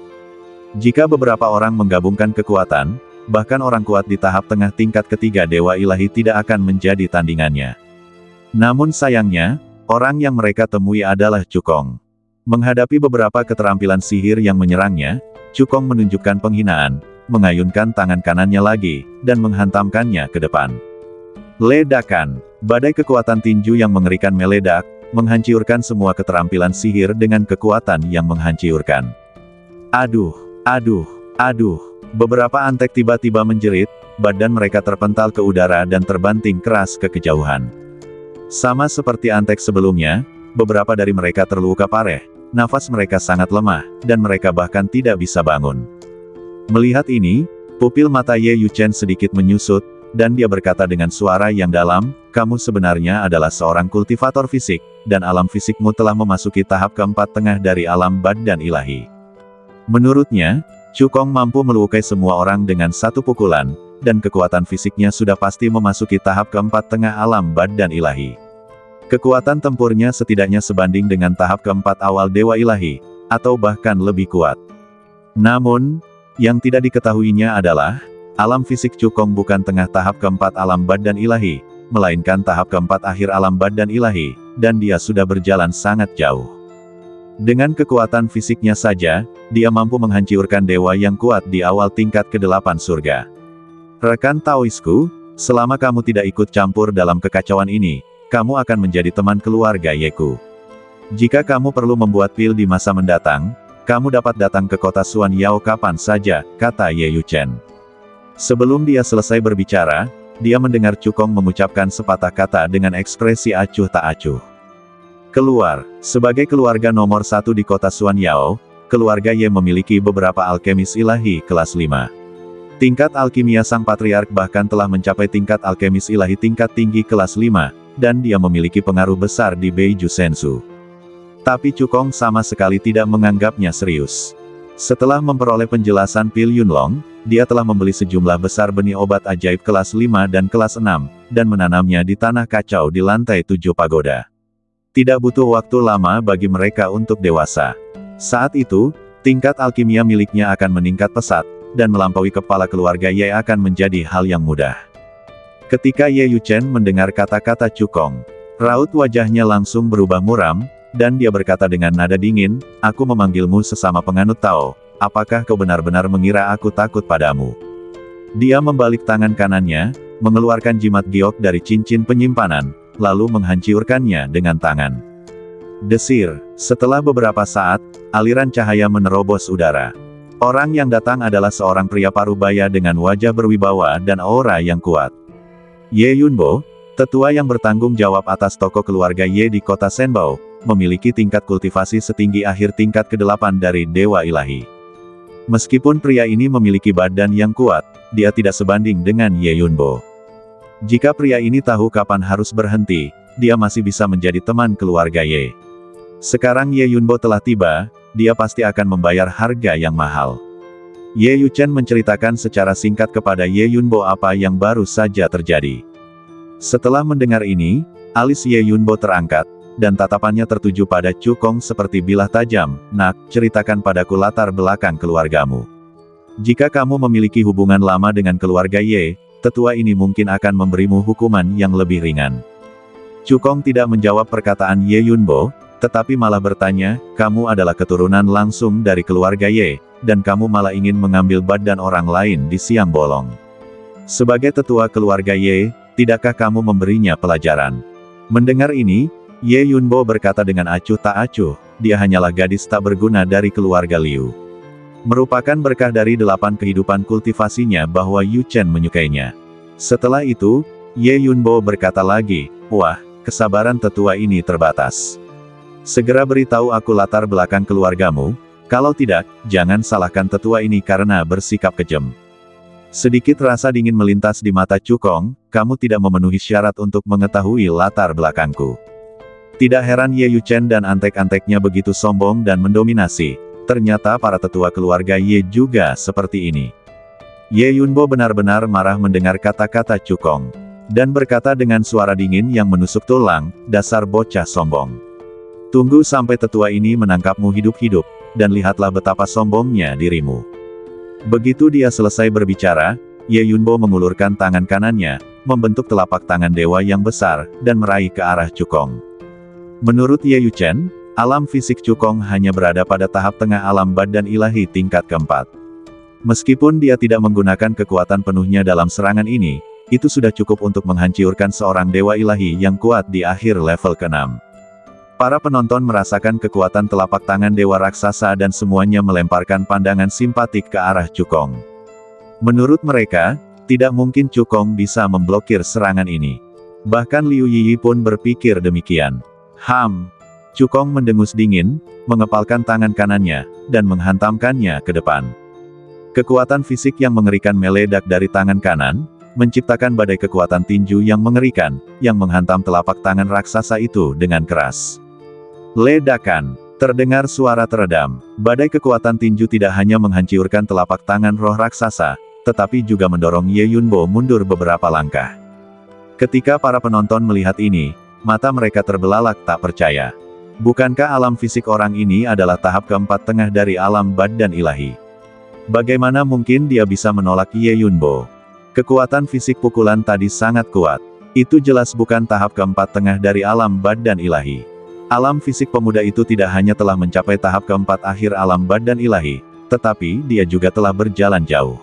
Jika beberapa orang menggabungkan kekuatan, bahkan orang kuat di tahap tengah tingkat ketiga Dewa Ilahi tidak akan menjadi tandingannya. Namun sayangnya, orang yang mereka temui adalah Cukong. Menghadapi beberapa keterampilan sihir yang menyerangnya, Cukong menunjukkan penghinaan, mengayunkan tangan kanannya lagi, dan menghantamkannya ke depan. Ledakan, badai kekuatan tinju yang mengerikan meledak, menghancurkan semua keterampilan sihir dengan kekuatan yang menghancurkan. Aduh, aduh, aduh. Beberapa Antek tiba-tiba menjerit, badan mereka terpental ke udara dan terbanting keras ke kejauhan. Sama seperti Antek sebelumnya, beberapa dari mereka terluka parah, nafas mereka sangat lemah, dan mereka bahkan tidak bisa bangun. Melihat ini, pupil mata Ye Yuchen sedikit menyusut, dan dia berkata dengan suara yang dalam, "Kamu sebenarnya adalah seorang kultivator fisik, dan alam fisikmu telah memasuki tahap keempat tengah dari alam badan ilahi." Menurutnya, Cukong mampu melukai semua orang dengan satu pukulan, dan kekuatan fisiknya sudah pasti memasuki tahap keempat tengah alam badan ilahi. Kekuatan tempurnya setidaknya sebanding dengan tahap keempat awal Dewa Ilahi, atau bahkan lebih kuat. Namun, yang tidak diketahuinya adalah, alam fisik Cukong bukan tengah tahap keempat alam badan ilahi, melainkan tahap keempat akhir alam badan ilahi, dan dia sudah berjalan sangat jauh. Dengan kekuatan fisiknya saja, dia mampu menghancurkan dewa yang kuat di awal tingkat ke-8 surga. Rekan Taoisku, selama kamu tidak ikut campur dalam kekacauan ini, kamu akan menjadi teman keluarga Yeku. Jika kamu perlu membuat pil di masa mendatang, kamu dapat datang ke kota Suan Yao kapan saja, kata Ye Yuchen. Sebelum dia selesai berbicara, dia mendengar Cukong mengucapkan sepatah kata dengan ekspresi acuh tak acuh. Keluar, sebagai keluarga nomor 1 di kota Suan Yao, keluarga Ye memiliki beberapa alkemis ilahi kelas 5. Tingkat alkimia sang patriark bahkan telah mencapai tingkat alkemis ilahi tingkat tinggi kelas 5, dan dia memiliki pengaruh besar di Beiju Sensu. Tapi Cukong sama sekali tidak menganggapnya serius. Setelah memperoleh penjelasan pil Yunlong, dia telah membeli sejumlah besar benih obat ajaib kelas 5 dan kelas 6, dan menanamnya di tanah kacau di lantai 7 pagoda. Tidak butuh waktu lama bagi mereka untuk dewasa. Saat itu, tingkat alkimia miliknya akan meningkat pesat, dan melampaui kepala keluarga Ye akan menjadi hal yang mudah. Ketika Ye Yuchen mendengar kata-kata Cukong, raut wajahnya langsung berubah muram, dan dia berkata dengan nada dingin, "Aku memanggilmu sesama penganut Tao, apakah kau benar-benar mengira aku takut padamu?" Dia membalik tangan kanannya, mengeluarkan jimat giok dari cincin penyimpanan, lalu menghancurkannya dengan tangan. Desir, setelah beberapa saat, aliran cahaya menerobos udara. Orang yang datang adalah seorang pria parubaya dengan wajah berwibawa dan aura yang kuat. Ye Yunbo, tetua yang bertanggung jawab atas toko keluarga Ye di kota Senbao, memiliki tingkat kultivasi setinggi akhir tingkat ke-8 dari Dewa Ilahi. Meskipun pria ini memiliki badan yang kuat, dia tidak sebanding dengan Ye Yunbo. Jika pria ini tahu kapan harus berhenti, dia masih bisa menjadi teman keluarga Ye. Sekarang Ye Yunbo telah tiba, dia pasti akan membayar harga yang mahal. Ye Yuchen menceritakan secara singkat kepada Ye Yunbo apa yang baru saja terjadi. Setelah mendengar ini, alis Ye Yunbo terangkat, dan tatapannya tertuju pada Cukong seperti bilah tajam. "Nak, ceritakan padaku latar belakang keluargamu." Jika kamu memiliki hubungan lama dengan keluarga Ye, tetua ini mungkin akan memberimu hukuman yang lebih ringan. Cukong tidak menjawab perkataan Ye Yunbo, tetapi malah bertanya, kamu adalah keturunan langsung dari keluarga Ye, dan kamu malah ingin mengambil badan orang lain di siang bolong. Sebagai tetua keluarga Ye, tidakkah kamu memberinya pelajaran? Mendengar ini, Ye Yunbo berkata dengan acuh tak acuh, dia hanyalah gadis tak berguna dari keluarga Liu. Merupakan berkah dari 8 kehidupan kultivasinya bahwa Yu Chen menyukainya. Setelah itu, Ye Yunbo berkata lagi, wah, kesabaran tetua ini terbatas. Segera beritahu aku latar belakang keluargamu, kalau tidak, jangan salahkan tetua ini karena bersikap kejam. Sedikit rasa dingin melintas di mata Cukong, kamu tidak memenuhi syarat untuk mengetahui latar belakangku. Tidak heran Ye Yu Chen dan antek-anteknya begitu sombong dan mendominasi. Ternyata para tetua keluarga Ye juga seperti ini. Ye Yunbo benar-benar marah mendengar kata-kata Cukong. Dan berkata dengan suara dingin yang menusuk tulang, dasar bocah sombong. Tunggu sampai tetua ini menangkapmu hidup-hidup, dan lihatlah betapa sombongnya dirimu. Begitu dia selesai berbicara, Ye Yunbo mengulurkan tangan kanannya, membentuk telapak tangan dewa yang besar, dan meraih ke arah Cukong. Menurut Ye Yu Chen, alam fisik Cukong hanya berada pada tahap tengah alam badan ilahi tingkat keempat. Meskipun dia tidak menggunakan kekuatan penuhnya dalam serangan ini, itu sudah cukup untuk menghancurkan seorang dewa ilahi yang kuat di akhir level ke-6. Para penonton merasakan kekuatan telapak tangan dewa raksasa dan semuanya melemparkan pandangan simpatik ke arah Cukong. Menurut mereka, tidak mungkin Cukong bisa memblokir serangan ini. Bahkan Liu Yiyi pun berpikir demikian. Cukong mendengus dingin, mengepalkan tangan kanannya, dan menghantamkannya ke depan. Kekuatan fisik yang mengerikan meledak dari tangan kanan, menciptakan badai kekuatan tinju yang mengerikan, yang menghantam telapak tangan raksasa itu dengan keras. Ledakan. Terdengar suara teredam. Badai kekuatan tinju tidak hanya menghancurkan telapak tangan roh raksasa, tetapi juga mendorong Ye Yunbo mundur beberapa langkah. Ketika para penonton melihat ini, mata mereka terbelalak tak percaya. Bukankah alam fisik orang ini adalah tahap keempat tengah dari alam badan ilahi? Bagaimana mungkin dia bisa menolak Ye Yunbo? Kekuatan fisik pukulan tadi sangat kuat. Itu jelas bukan tahap keempat tengah dari alam badan ilahi. Alam fisik pemuda itu tidak hanya telah mencapai tahap keempat akhir alam badan ilahi, tetapi dia juga telah berjalan jauh.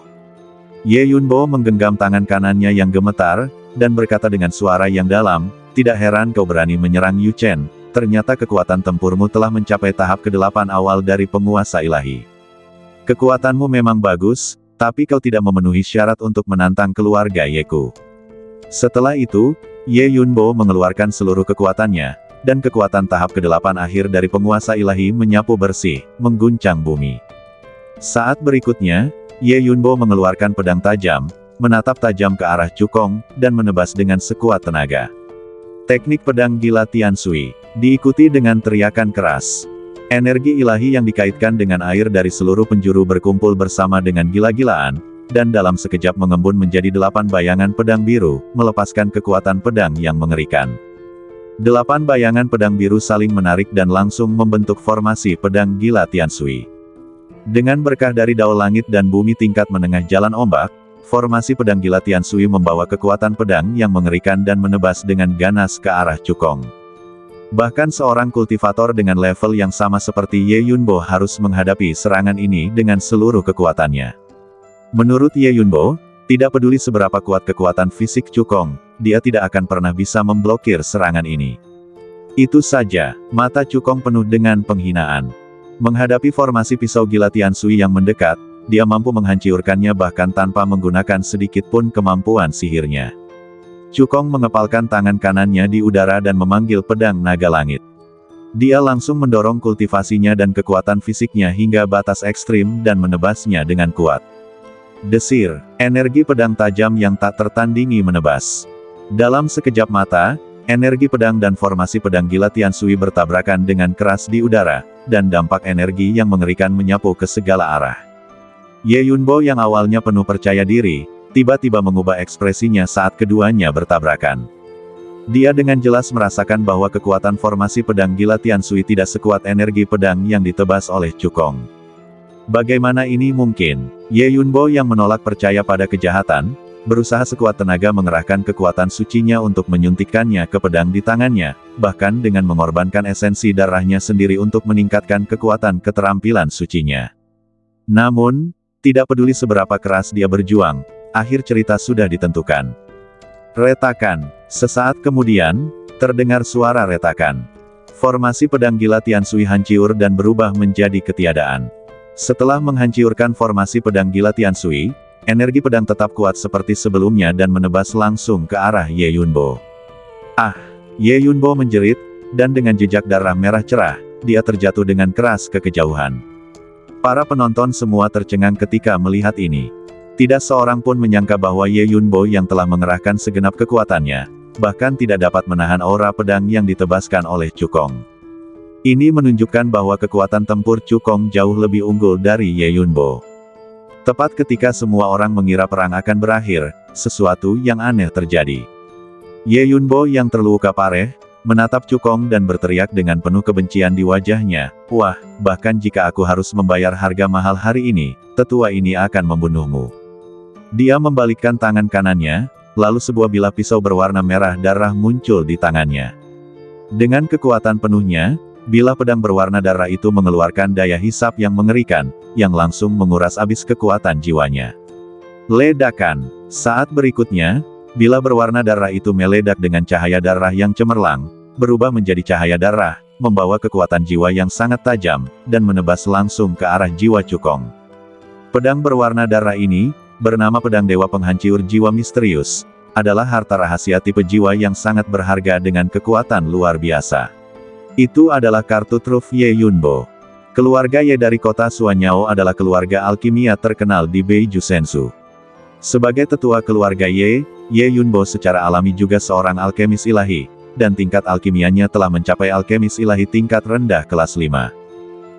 Ye Yunbo menggenggam tangan kanannya yang gemetar, dan berkata dengan suara yang dalam, tidak heran kau berani menyerang Yu Chen. Ternyata kekuatan tempurmu telah mencapai tahap ke-8 awal dari penguasa ilahi. Kekuatanmu memang bagus, tapi kau tidak memenuhi syarat untuk menantang keluarga Yeku. Setelah itu, Ye Yunbo mengeluarkan seluruh kekuatannya, dan kekuatan tahap ke-8 akhir dari penguasa ilahi menyapu bersih, mengguncang bumi. Saat berikutnya, Ye Yunbo mengeluarkan pedang tajam, menatap tajam ke arah Cukong, dan menebas dengan sekuat tenaga. Teknik pedang gila Tian Sui, diikuti dengan teriakan keras. Energi ilahi yang dikaitkan dengan air dari seluruh penjuru berkumpul bersama dengan gila-gilaan, dan dalam sekejap mengembun menjadi 8 bayangan pedang biru, melepaskan kekuatan pedang yang mengerikan. 8 bayangan pedang biru saling menarik dan langsung membentuk formasi pedang gila Tian Sui. Dengan berkah dari Dao Langit dan Bumi tingkat menengah jalan ombak, formasi pedang gila Tian Sui membawa kekuatan pedang yang mengerikan dan menebas dengan ganas ke arah Cukong. Bahkan seorang kultivator dengan level yang sama seperti Ye Yunbo harus menghadapi serangan ini dengan seluruh kekuatannya. Menurut Ye Yunbo, tidak peduli seberapa kuat kekuatan fisik Cukong, dia tidak akan pernah bisa memblokir serangan ini. Itu saja, mata Cukong penuh dengan penghinaan. Menghadapi formasi pisau gila Tian Sui yang mendekat, dia mampu menghancurkannya bahkan tanpa menggunakan sedikit pun kemampuan sihirnya. Cukong mengepalkan tangan kanannya di udara dan memanggil pedang naga langit. Dia langsung mendorong kultivasinya dan kekuatan fisiknya hingga batas ekstrim dan menebasnya dengan kuat. Desir, energi pedang tajam yang tak tertandingi menebas. Dalam sekejap mata, energi pedang dan formasi pedang gila Tian Sui bertabrakan dengan keras di udara, dan dampak energi yang mengerikan menyapu ke segala arah. Ye Yunbo yang awalnya penuh percaya diri, tiba-tiba mengubah ekspresinya saat keduanya bertabrakan. Dia dengan jelas merasakan bahwa kekuatan formasi pedang gila Tian Sui tidak sekuat energi pedang yang ditebas oleh Cukong. Bagaimana ini mungkin? Ye Yunbo yang menolak percaya pada kejahatan, berusaha sekuat tenaga mengerahkan kekuatan sucinya untuk menyuntikkannya ke pedang di tangannya, bahkan dengan mengorbankan esensi darahnya sendiri untuk meningkatkan kekuatan keterampilan sucinya. Namun, tidak peduli seberapa keras dia berjuang, akhir cerita sudah ditentukan. Retakan. Sesaat kemudian, terdengar suara retakan. Formasi pedang gila Tiansui hancur dan berubah menjadi ketiadaan. Setelah menghancurkan formasi pedang gila Tiansui, energi pedang tetap kuat seperti sebelumnya dan menebas langsung ke arah Ye Yunbo. Ah! Ye Yunbo menjerit, dan dengan jejak darah merah cerah, dia terjatuh dengan keras ke kejauhan. Para penonton semua tercengang ketika melihat ini. Tidak seorang pun menyangka bahwa Ye Yunbo yang telah mengerahkan segenap kekuatannya, bahkan tidak dapat menahan aura pedang yang ditebaskan oleh Cukong. Ini menunjukkan bahwa kekuatan tempur Cukong jauh lebih unggul dari Ye Yunbo. Tepat ketika semua orang mengira perang akan berakhir, sesuatu yang aneh terjadi. Ye Yunbo yang terluka parah, menatap Cukong dan berteriak dengan penuh kebencian di wajahnya, "Wah, bahkan jika aku harus membayar harga mahal hari ini, tetua ini akan membunuhmu." Dia membalikkan tangan kanannya, lalu sebuah bilah pisau berwarna merah darah muncul di tangannya. Dengan kekuatan penuhnya, bilah pedang berwarna darah itu mengeluarkan daya hisap yang mengerikan, yang langsung menguras habis kekuatan jiwanya. Ledakan. Saat berikutnya, bilah berwarna darah itu meledak dengan cahaya darah yang cemerlang, berubah menjadi cahaya darah, membawa kekuatan jiwa yang sangat tajam, dan menebas langsung ke arah jiwa Cukong. Pedang berwarna darah ini, bernama Pedang Dewa Penghancur Jiwa Misterius, adalah harta rahasia tipe jiwa yang sangat berharga dengan kekuatan luar biasa. Itu adalah kartu truf Ye Yunbo. Keluarga Ye dari kota Suanyao adalah keluarga alkimia terkenal di Beiju Sensu. Sebagai tetua keluarga Ye, Ye Yunbo secara alami juga seorang alkemis ilahi, dan tingkat alkimianya telah mencapai alkemis ilahi tingkat rendah kelas 5.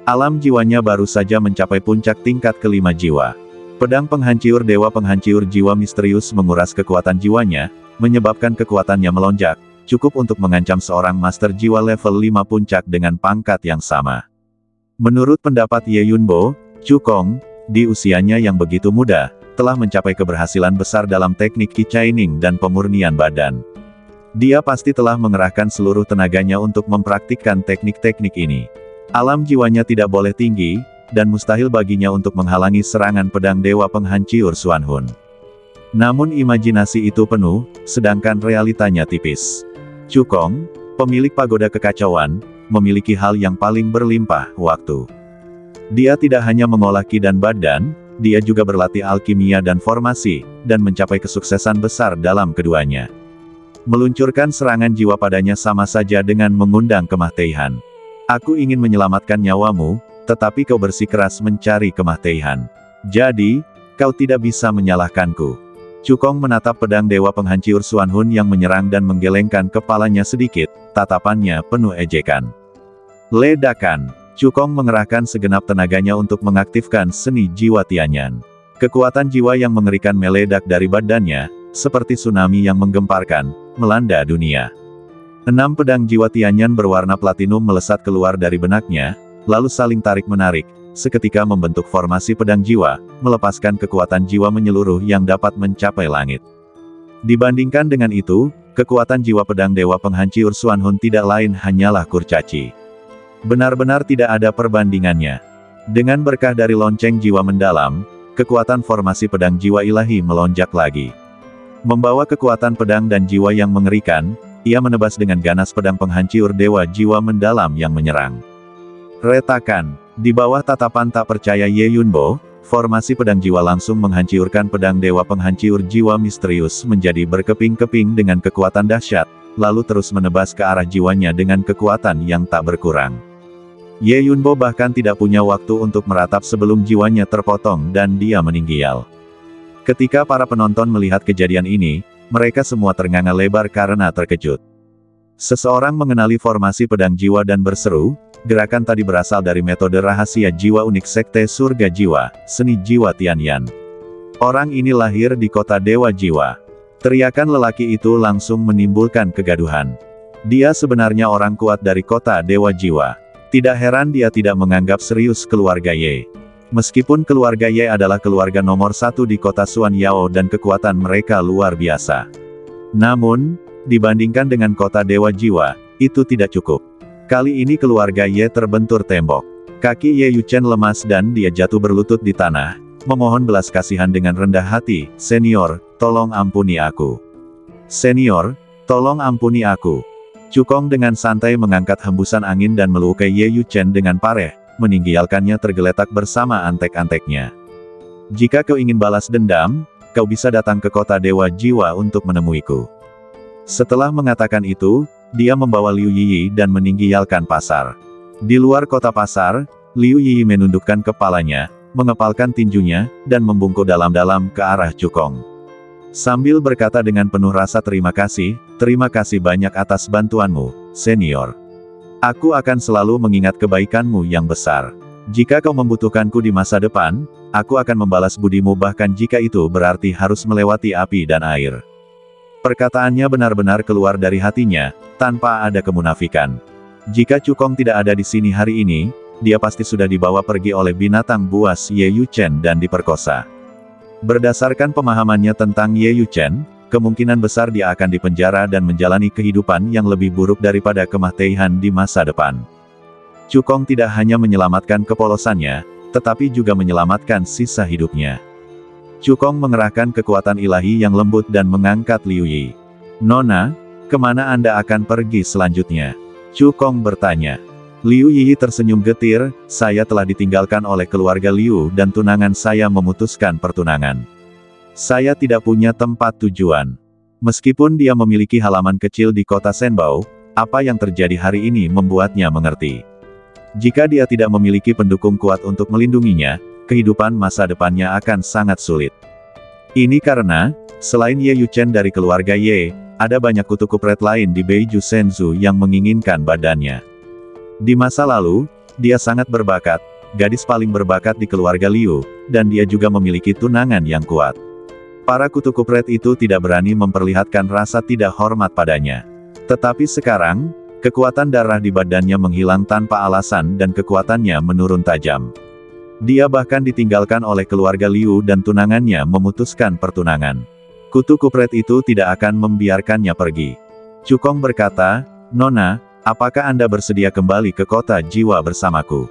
Alam jiwanya baru saja mencapai puncak tingkat ke-5 jiwa. Pedang penghancur Dewa Penghancur Jiwa Misterius menguras kekuatan jiwanya, menyebabkan kekuatannya melonjak, cukup untuk mengancam seorang master jiwa level 5 puncak dengan pangkat yang sama. Menurut pendapat Ye Yunbo, Cukong, di usianya yang begitu muda, telah mencapai keberhasilan besar dalam teknik Qi Chaining dan pemurnian badan. Dia pasti telah mengerahkan seluruh tenaganya untuk mempraktikkan teknik-teknik ini. Alam jiwanya tidak boleh tinggi, dan mustahil baginya untuk menghalangi serangan pedang Dewa Penghancur Xuanhun. Namun imajinasi itu penuh, sedangkan realitanya tipis. Cukong, pemilik pagoda kekacauan, memiliki hal yang paling berlimpah waktu. Dia tidak hanya mengolah Qi dan badan, dia juga berlatih alkimia dan formasi, dan mencapai kesuksesan besar dalam keduanya. Meluncurkan serangan jiwa padanya sama saja dengan mengundang kematian. Aku ingin menyelamatkan nyawamu, tetapi kau bersikeras mencari kematian. Jadi, kau tidak bisa menyalahkanku. Cukong menatap pedang Dewa Penghancur Xuanhun yang menyerang dan menggelengkan kepalanya sedikit, tatapannya penuh ejekan. Ledakan. Cukong mengerahkan segenap tenaganya untuk mengaktifkan seni jiwa Tianyan. Kekuatan jiwa yang mengerikan meledak dari badannya, seperti tsunami yang menggemparkan, melanda dunia. 6 pedang jiwa Tianyan berwarna platinum melesat keluar dari benaknya, lalu saling tarik-menarik, seketika membentuk formasi pedang jiwa, melepaskan kekuatan jiwa menyeluruh yang dapat mencapai langit. Dibandingkan dengan itu, kekuatan jiwa pedang Dewa Penghancur Xuanhun tidak lain hanyalah kurcaci. Benar-benar tidak ada perbandingannya. Dengan berkah dari lonceng jiwa mendalam, kekuatan formasi pedang jiwa ilahi melonjak lagi. Membawa kekuatan pedang dan jiwa yang mengerikan, ia menebas dengan ganas pedang penghancur dewa jiwa mendalam yang menyerang. Retakan. Di bawah tatapan tak percaya Ye Yunbo, formasi pedang jiwa langsung menghancurkan pedang Dewa Penghancur Jiwa Misterius menjadi berkeping-keping dengan kekuatan dahsyat, lalu terus menebas ke arah jiwanya dengan kekuatan yang tak berkurang. Ye Yunbo bahkan tidak punya waktu untuk meratap sebelum jiwanya terpotong dan dia meninggal. Ketika para penonton melihat kejadian ini, mereka semua ternganga lebar karena terkejut. Seseorang mengenali formasi pedang jiwa dan berseru, gerakan tadi berasal dari metode rahasia jiwa unik Sekte Surga Jiwa, Seni Jiwa Tianyan. Orang ini lahir di kota Dewa Jiwa. Teriakan lelaki itu langsung menimbulkan kegaduhan. Dia sebenarnya orang kuat dari kota Dewa Jiwa. Tidak heran dia tidak menganggap serius keluarga Ye. Meskipun keluarga Ye adalah keluarga nomor satu di kota Suanyao dan kekuatan mereka luar biasa. Namun, dibandingkan dengan kota Dewa Jiwa, itu tidak cukup. Kali ini keluarga Ye terbentur tembok. Kaki Ye Yuchen lemas dan dia jatuh berlutut di tanah, memohon belas kasihan dengan rendah hati, "Senior, tolong ampuni aku. Senior, tolong ampuni aku." Cukong dengan santai mengangkat hembusan angin dan melukai Ye Yuchen dengan pareh, meninggalkannya tergeletak bersama antek-anteknya. "Jika kau ingin balas dendam, kau bisa datang ke kota Dewa Jiwa untuk menemuiku." Setelah mengatakan itu, dia membawa Liu Yiyi dan meninggalkan pasar. Di luar kota pasar, Liu Yiyi menundukkan kepalanya, mengepalkan tinjunya, dan membungkuk dalam-dalam ke arah Cukong. Sambil berkata dengan penuh rasa terima kasih banyak atas bantuanmu, senior. Aku akan selalu mengingat kebaikanmu yang besar. Jika kau membutuhkanku di masa depan, aku akan membalas budimu bahkan jika itu berarti harus melewati api dan air. Perkataannya benar-benar keluar dari hatinya, tanpa ada kemunafikan. Jika Cukong tidak ada di sini hari ini, dia pasti sudah dibawa pergi oleh binatang buas Ye Yuchen dan diperkosa. Berdasarkan pemahamannya tentang Ye Yuchen, kemungkinan besar dia akan dipenjara dan menjalani kehidupan yang lebih buruk daripada kematian di masa depan. Cukong tidak hanya menyelamatkan kepolosannya, tetapi juga menyelamatkan sisa hidupnya. Cukong mengerahkan kekuatan ilahi yang lembut dan mengangkat Liu Yi. "Nona, kemana Anda akan pergi selanjutnya?" Cukong bertanya. Liu Yi tersenyum getir, "Saya telah ditinggalkan oleh keluarga Liu dan tunangan saya memutuskan pertunangan. Saya tidak punya tempat tujuan." Meskipun dia memiliki halaman kecil di kota Shenbao, apa yang terjadi hari ini membuatnya mengerti. Jika dia tidak memiliki pendukung kuat untuk melindunginya, kehidupan masa depannya akan sangat sulit. Ini karena, selain Ye Yuchen dari keluarga Ye, ada banyak kutu kupret lain di Beiju Shenzhou yang menginginkan badannya. Di masa lalu, dia sangat berbakat, gadis paling berbakat di keluarga Liu, dan dia juga memiliki tunangan yang kuat. Para kutu kupret itu tidak berani memperlihatkan rasa tidak hormat padanya. Tetapi sekarang, kekuatan darah di badannya menghilang tanpa alasan dan kekuatannya menurun tajam. Dia bahkan ditinggalkan oleh keluarga Liu dan tunangannya memutuskan pertunangan. Kutu kupret itu tidak akan membiarkannya pergi. Cukong berkata, "Nona, apakah Anda bersedia kembali ke kota jiwa bersamaku?"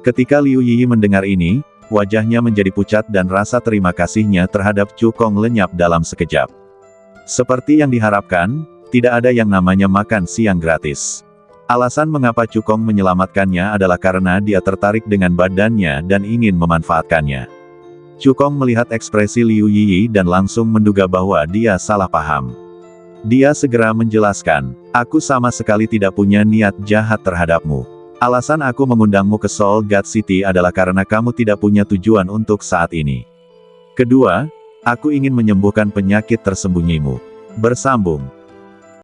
Ketika Liu Yi mendengar ini, wajahnya menjadi pucat dan rasa terima kasihnya terhadap Cukong lenyap dalam sekejap. Seperti yang diharapkan, tidak ada yang namanya makan siang gratis. Alasan mengapa Cukong menyelamatkannya adalah karena dia tertarik dengan badannya dan ingin memanfaatkannya. Cukong melihat ekspresi Liu Yi dan langsung menduga bahwa dia salah paham. Dia segera menjelaskan, "Aku sama sekali tidak punya niat jahat terhadapmu. Alasan aku mengundangmu ke Soul God City adalah karena kamu tidak punya tujuan untuk saat ini. Kedua, aku ingin menyembuhkan penyakit tersembunyimu." Bersambung.